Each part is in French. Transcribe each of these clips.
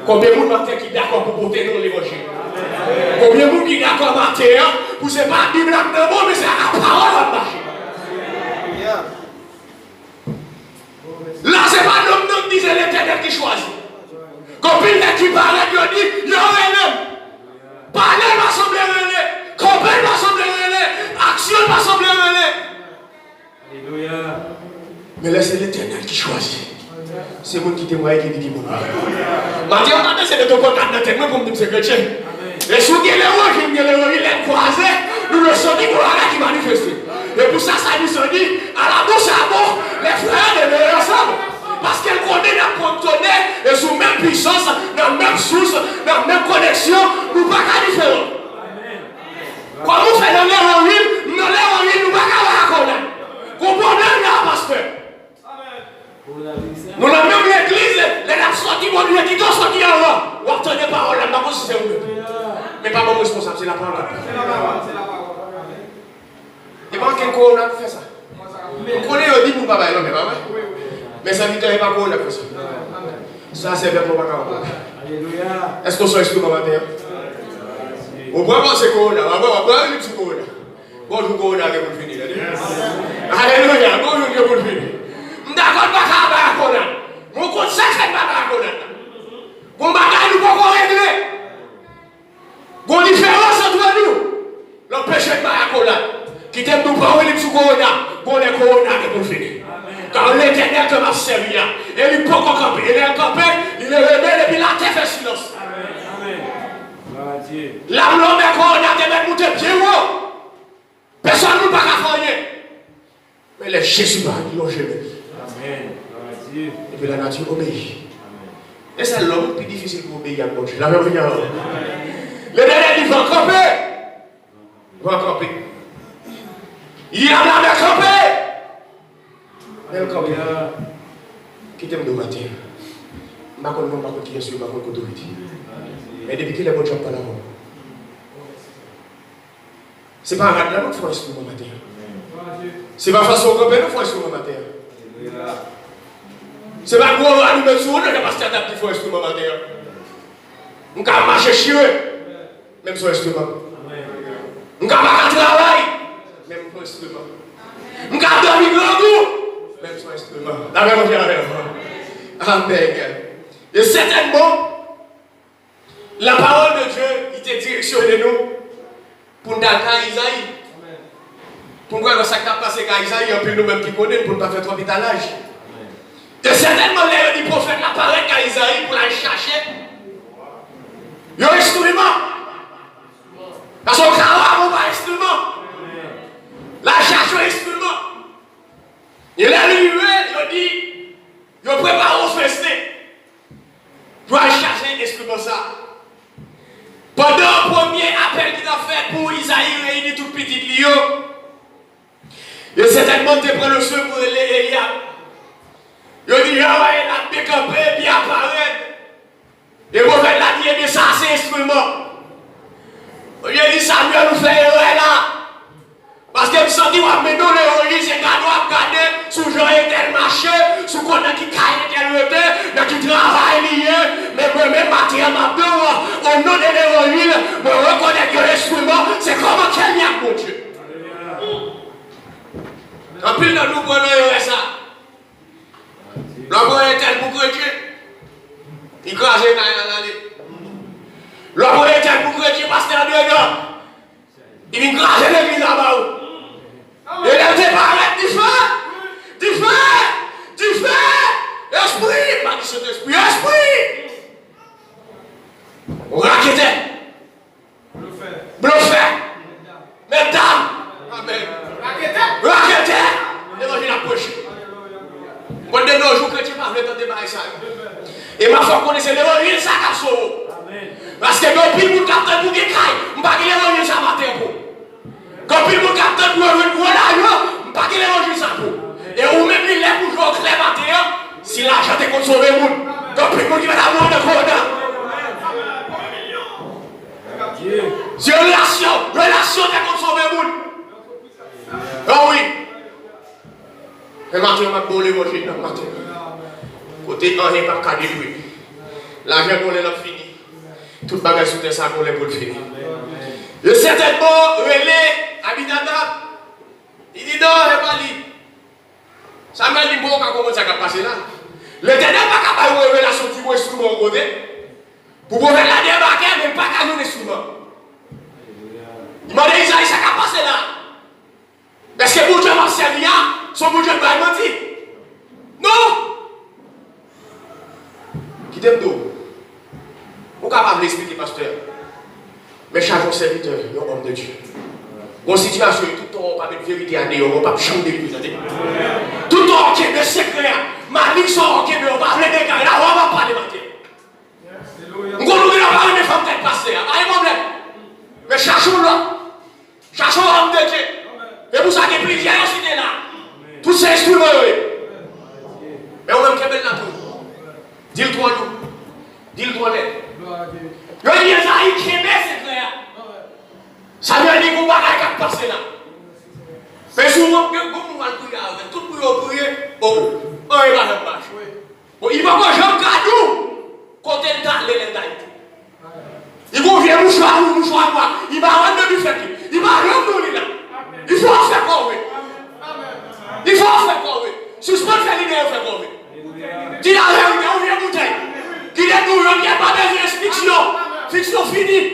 Combien de monde qui est d'accord pour porter dans l'évangile? Combien de monde qui est d'accord pour ce pas Bible de mais c'est la parole de marcher. Là, c'est pas l'homme qui disait l'Éternel qui choisit. Quand il qui parle, il dit, il y a un parler va sembler relais, comprendre va sembler relais, action va sembler relais. Alléluia. Mais là, c'est l'Éternel qui choisit. C'est moi qui témoigne qui dit mon nom. Matin, c'est de ton contact de témoin pour me dire que c'est chrétien. Et si vous avez les il est croisé, nous le sommes qui manifeste. Et pour ça, ça nous dit, à la bouche à bord, les frères demeurent ensemble. Parce qu'elle connaît la contenue et sous même puissance, dans la même source, dans la même connexion, nous ne pouvons pas différents. Quand nous faisons l'héroïne, nous ne pouvons pas reconnaître. Comprenez là, pasteur. Nous avons même l'église, les gens sortis, mon Dieu, qui sont sortis en haut. Vous entendez les paroles, là, je sais où. Mais pas mon responsable, c'est la parole. C'est la parole, c'est la parole. Il manque un corona pour faire ça. Vous connaissez, on dit pour papa, non, mais pas vrai. Mais ça ne dit pas corona pour ça. Ça, c'est vraiment pas grave. Alléluia. Est-ce qu'on soit instrument matin? On va voir ce corona, on va voir le petit corona. Bonjour corona, vous finir. Alléluia, bonjour, vous finir. D'accord, pas à corona. Mon compte sacré pas à corona. Mon bagage, nous pouvons régler. Bon différence entre nous. Le péché de Maracola. Qui t'aime nous parler de corona. Bon les corona qui pour finir. Car l'Éternel te m'a servi. Et il peut pas camper. Il est campé, il est rebelle et puis la terre fait silence. Amen. L'homme est corona, te met monter pied haut. Personne ne peut pas faire. Mais les Jésus ils l'ont jamais. Amen. Et puis la nature obéit. Et c'est l'homme le plus difficile pour obéir à mon Dieu. La même manière. Le dernier dit, va camper. Va camper. Il y a la mer camper. Même camper. Qui t'aime de matin. Je ne sais pas qui est sur ma autorité. Mais depuis qu'il est bon job par là. Ce n'est pas un radar qu'il faut instruire mon matin. C'est pas façon de camper, il faut instruire mon matin. C'est pas gros à nous mettre sur nous, parce qu'il y a des petits instruments matin. On peut marcher chier. Même son instrument. On peut pas travailler, même son instrument. On peut dormir grand goût, même son instrument. La même chose avec moi. Amen. Et certainement, la parole de Dieu, il te directionne nous pour nous donner Isaïe. Pour nous voir ce qui a passé avec Isaïe, un peu nous-mêmes qui connaissons, pour ne pas faire trop vitalage. Et certainement, les prophètes apparaissent à Isaïe pour aller chercher. Il y a un instrument. Parce qu'on travaille pas instrument. La cherche un instrument. Il est arrivé, il dit, il prépare au festin. Pour aller chercher un instrument ça. Pendant le premier appel qu'il a fait pour Isaïe réunir tout petit lion, il certainement te prend le feu pour Eliab. Il dit, ah ouais, il a décampé, puis apparaît. Et vous faites la dire, mais ça c'est instrument. Il a dit, Samuel nous fait erreur là. Parce que je me sens dit, mais nous, l'héroïne, c'est qu'on doit regarder sous Jean était marché, sous qu'on a qui caille était le qui travaille lié, mais moi-même, Mathieu Mabdou, au nom de l'héroïne, je reconnais que l'instrument, c'est comment qu'elle y a, mon Dieu. En plus, nous prenons ça. craser dans l'année. L'homme était pour chrétien pasteur dedans. Il vient craser l'église là-bas. Et il était pas arrêté du feu. Du feu. Du feu. Esprit. Pas dit cet esprit. Esprit. Raquette. Bluffé. Mesdames. Amen. Raquette. L'évangile approche. Quand de nos jours, chrétiens pas veulent entendre ça. Et ma foi connaissait l'évangile, ça a sauvé. Parce que quand il vous capte pour des cailles, je ne vais pas l'évangile ça matin pour. Quand il vous capte pour un gros l'argent, je ne vais pas l'évangile ça pour. Et ou même il est pour jouer au clair matin, si l'argent est contre sauver le monde. Quand il vous qui va l'amour de corona. Si relation est contre sauver le monde. Ah oui. Le matin, on va bon l'évangile dans le matin. Côté un, il n'y a pas de détruire. L'argent qu'on l'a fini. Tout le bagage sous ça qu'on l'a pour le finir. Le certainement, relais, Abinadab. Il dit non, il n'est pas libre. Ça m'a dit bon, comment ça va passer là. Le ténèbre n'est pas capable de révélation du bon instrument au côté. Pour pouvoir la débarquer, mais pas qu'à nous l'instrument. Il m'a dit Isaïe, ça va passer là. Est-ce que mon Dieu m'a servi? Son bon Dieu va mentir? Non! Qui t'aime d'eau? Vous êtes capable d'expliquer, pasteur. Mais chaque serviteur est un homme de Dieu. Dans cette situation, tout le temps, on va mettre vérité à Dieu, on ne va pas changer de lui. Tout le temps, on va secret. Ma vie, on va parler de gars, là, on va parler de matin. On va parler de femmes qui passent, pas de problème. Mais cherchons-le. Cherchons l'homme de Dieu. Et pour ça, il y a plusieurs aussi là. Tous ces instruments. Mais on va me faire la tour. Dis-le-toi, nous. Dis-le-toi, là. Le lien ça, il créme, c'est clair. Ça veut dire qu'on va passer là. Mais souvent, comme on va le prier, tout le monde va prier, bon, il va faire marche. Il va pas jamais cadeau, quand il est dans les il va venir mouchoir moi, il va rendre du fait, il va rendre là. Il faut en faire quoi, oui. Il faut en faire quoi, oui. Suspend faire l'idée, on fait quoi, oui. Qui a l'air, on vient bouteille. Qui est nous, il n'y a pas besoin de fiction. Fiction finie.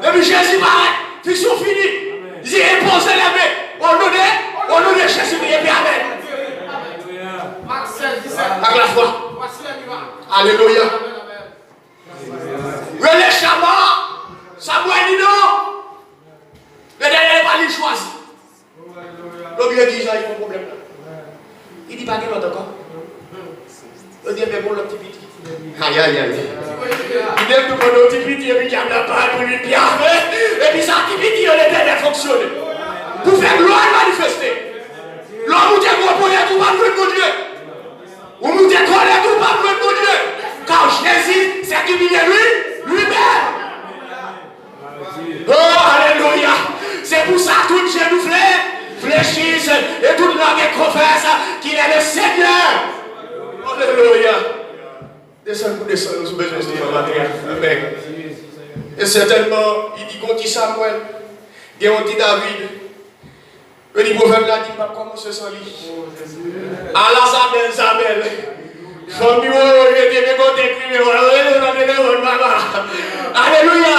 Et puis Jésus paraît. Fiction finie. Il dit imposez les mains. Au nom de Jésus, et puis Amen. Avec la foi. Alléluia. Relais Chama. Samuel dit non. Le dernier n'est pas lui choisi. L'homme lui a dit, il y a un problème là. Il dit pas qu'il l'autre encore. Il dit, mais bon, le petit petit. Aïe, aïe, aïe. Il aime nous prendre un petit petit et puis il y a la part pour lui bien. Et puis ça, petit petit, il était bien fonctionné. Pour faire gloire manifester. L'homme nous dit qu'on peut tout pas de mon Dieu. Ou nous dit qu'on est tout pas de mon Dieu. Car Jésus s'est humilié lui-même. Oh, alléluia. C'est pour ça que tout le genou fléchisse et toute langue confesse qu'il est le Seigneur. Alléluia. Descends, nous sommes besoin de Amen. Et certainement, il dit qu'on dit Samuel, et on dit David. Et le prophète l'a dit, pas commencer sans lui. Allah Zabel. Famille, alléluia.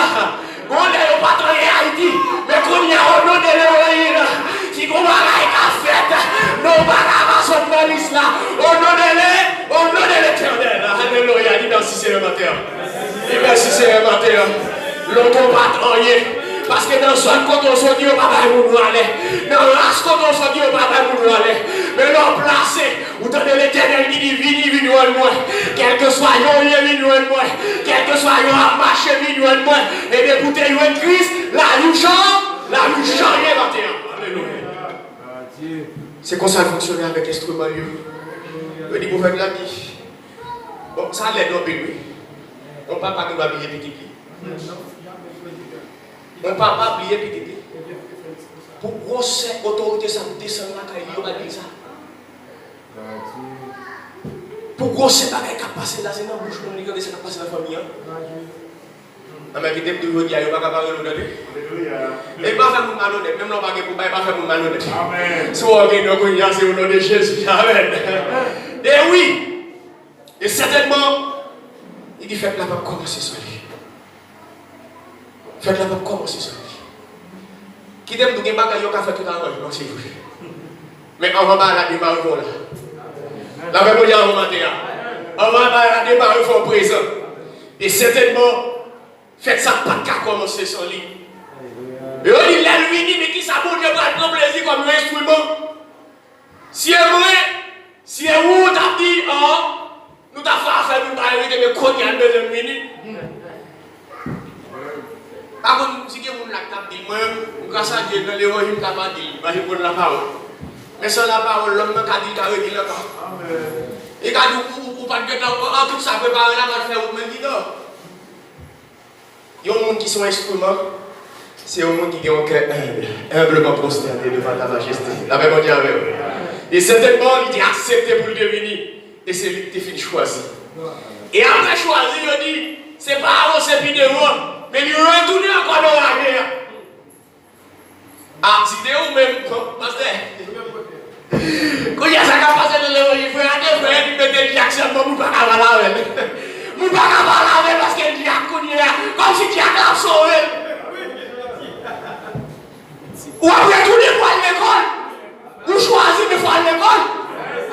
On est au patron Haïti, mais qu'on y a au nom de l'héroïne. Si on va à la fête, nous allons à l'islam. Au nom de l'éternel. Alléluia. Dis merci Seigneur matin. Dis merci Seigneur matin. L'autre patron. Parce que dans son côté, on se dit, on va pas nous aller. Dans l'as côté, on se dit, on va pas nous aller. Mais l'on placé, vous donnez l'éternel qui dit, vini, moi. Quel que soit yon, vini, moi. Quel que soit yon, marché, vini, moi. Et d'écouter yon Christ, la vie change, matin. Alléluia. C'est comme ça que fonctionne avec l'instrument. Le dit, vous faites la vie. Bon, ça l'aide au pays. On ne parle pas de la vie petit. On ne peut pas oublier petit. Pourquoi cette autorité ça descend là quand il y a dit ça? Pourquoi c'est pas qu'elle a passé là, c'est dans la bouche qu'on regarde, c'est qu'elle a passé dans la famille. Mais qui t'aime de vous dire, il n'y a pas capable de nous donner. Et pas faire mon malhonnête, même non pas pour pas faire mon malhonnête. Si on regarde nos c'est au nom de Jésus. Amen. Et oui, et certainement, Il dit faites la pas commencer sur lui. Faites la pas commencer sur lui. Qui t'aime tout le monde qui a fait tout l'arrangement, c'est vous. Mais on va pas la démarrer là. La même chose en matin. On va pas la démarrer pour présent. Et certainement, faites ça pas qu'à commencer sur lui. Et on dit là, lui dit, mais qui ça bon Dieu va prendre plaisir comme un instrument? Si est vrai, si est où t'as dit, nous t'as fait faire une barrière, mais qu'on y a besoin de minutes. Par contre, si vous l'avez dit, moi, grâce à Dieu, dans l'évangile, je n'ai pas dit, je vais prendre la parole. Mais sans la parole, l'homme qui a dit, il a dit là. Et quand vous pas de temps, tout ça préparé là, je vais faire autre chose. Il y a des gens qui sont instruments, c'est un monde qui ont un cœur humblement prosterné devant ta majesté. La même chose avec vous. Et certainement, il dit accepté pour le devenir. Et c'est lui qui t'a choisi. Et après choisi, il dit, c'est pas avant c'est vidéo. Mais il retourne encore dans la guerre. Ah, si t'es où même, pasteur? Quand il y a ça qui a passé dans l'évangile, il faut aller faire une méthode Jackson, pour ne pas avoir la veille. Je ne peux pas avoir la veille parce qu'il y a comme si tu as sauvé. Ou après tout le monde à l'école. Ou choisir de faire l'école.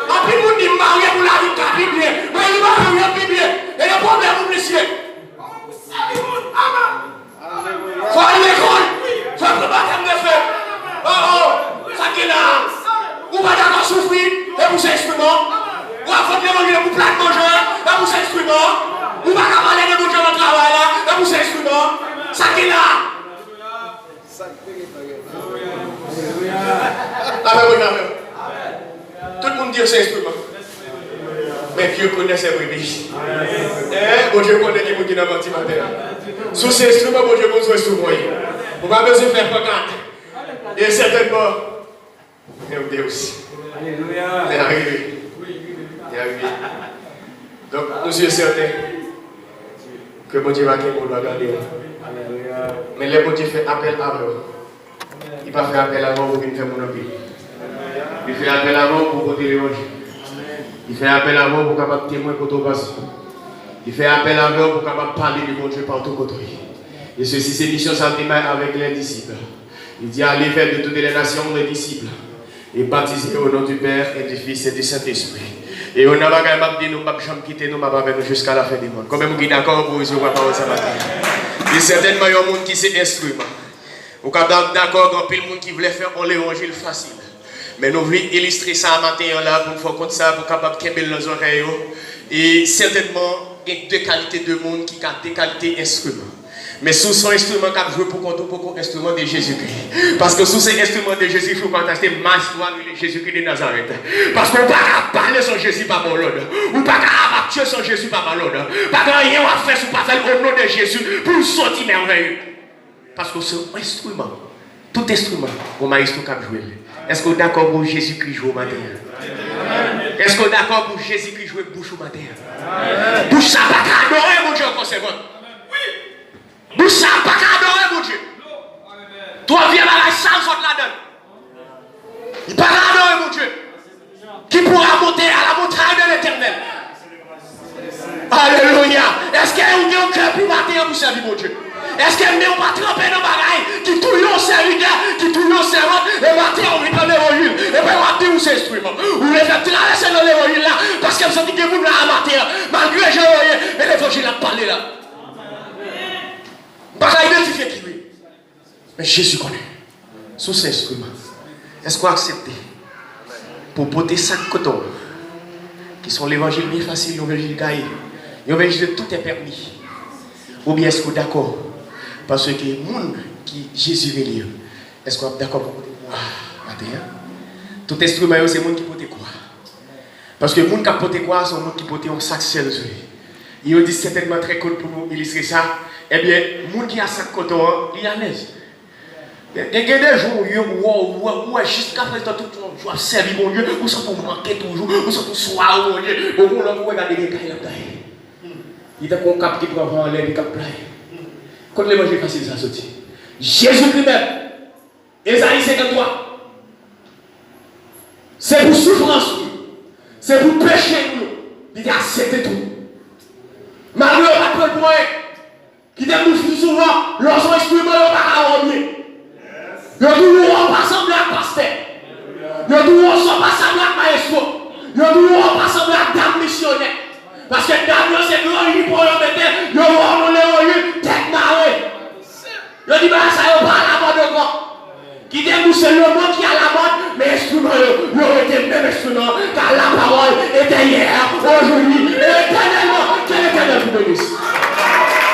Après, vous dites marier pour la vie de bien. Mais il va rien bien. Et le problème, vous blessez. Faut aller à l'école. Faut que baptême de feu. Ça qui est là. Vous pas d'accord souffrir et vous instrument. Vous avez fait l'évangile pour plein de manger et vous instrument. Vous pas parler de manger dans le travail là et vous instrument. Ça qui est là. Tout le monde dit que c'est instrument. Mais Dieu connaît ses brebis. Bon Dieu connaît qui est dans le matin. Sous ces instruments, bon Dieu connaît ses instruments. Vous n'avez pas besoin de faire pas. Et certainement, vous aussi. Alléluia. C'est arrivé. C'est arrivé. Donc, nous sommes certains que bon Dieu va garder. Mais le bon Dieu fait appel à vous. Il va faire appel à vous pour venir faire mon appel. Il fait appel à vous pour porter l'évangile. Il fait appel à vous pour capable témoin pour tout passer. Il fait appel à vous pour capable parler du bon Dieu partout côté. Et ceci, c'est mission sentiment avec les disciples. Il dit allez faire de toutes les nations des disciples et baptiser au nom du Père et du Fils et du Saint-Esprit. Et on n'a pas dit nous ne pouvons pas quitter nous jusqu'à la fin du monde. Quand même, vous êtes d'accord pour recevoir la parole ce matin. Et certainement, il y a un monde qui s'est instrument. Vous êtes d'accord quand il y a un monde qui voulait faire l'évangile facile. Mais nous voulons illustrer ça matin là pour faire comme ça, pour capable de kembel dans les oreilles. Et certainement, il y a deux qualités de monde qui ont deux qualités d'instruments. Mais sous son instrument qui a joué pour instrument de Jésus-Christ. Parce que sous ces instruments de Jésus, il faut contester masse-toi de Jésus-Christ de Nazareth. Parce qu'on ne peut pas parler sans Jésus par mon l'ordre. On ne peut pas abattre sans Jésus par mon l'ordre. Pas de rien à faire, si pas faire au nom de Jésus pour sortir merveilleux. Parce que c'est un instrument. Tout instrument, au maestro qui a joué. Est-ce qu'on est d'accord pour Jésus-Christ jouer au matin? Est-ce qu'on est d'accord pour Jésus-Christ jouer bouche au matin? Bouche ça pas qu'à adorer mon Dieu encore c'est bon. Bouche ça pas qu'à adorer mon Dieu. Toi viens à la salle sur la donne. Il pas qu'à adorer mon Dieu. Qui pourra monter à la montagne de l'éternel? Alléluia. Est-ce qu'il y a un cœur pour matin pour servir mon Dieu? Est-ce qu'elle n'est pas trempée dans le bagaille qui touille au serviteur, qui touille au servant, et matin on vit dans l'évangile, et puis on va dire où c'est instrument. Vous les faites traverser dans l'évangile là, parce qu'elle sent que vous là à matin, malgré j'ai voyé, mais l'évangile a parlé là. Bagaille identifié qui est. Mais Jésus connaît. Sous ces instruments. Est-ce qu'on accepte pour porter 5 cotons qui sont l'évangile bien facile, l'évangile gaillé, l'évangile de tout est permis. Ou bien est-ce qu'on est d'accord? Parce que les gens qui Jésus est lié, est-ce qu'on est d'accord pour porter quoi? Tout instrument, c'est les gens qui portent quoi? Parce que les gens qui portent quoi sont les gens qui portent un sac seul. Il dit certainement très cool pour nous illustrer ça. Eh bien, les gens qui ont un sac coton, ils sont à l'aise. Il y a des jours où jusqu'à présent, tout le monde doit servir mon Dieu, ou sont pour manquer toujours, ou sont pour soir mon Dieu, au moins on regarde les gars. Il y a un cap qui prend en l'air, il cap plein. Quand l'évangile facile, ça sortit. Jésus-Christ même, Ésaïe 53, c'est pour souffrance, c'est pour péché, il a accepté tout. Malgré pasteur. Yo dit on sont pas ensemble avec maestro. Yo dit on pas ensemble avec dame missionnaire. Parce que dame c'est glorieux pour yo mettre yo on le tête marée. Yo dit bah ça yo pas la mode de quoi. Qui débouche le monde qui a la mode, mais instrument yo était même instrument car la parole était hier, aujourd'hui et éternellement. Quel éternel vous bénisse.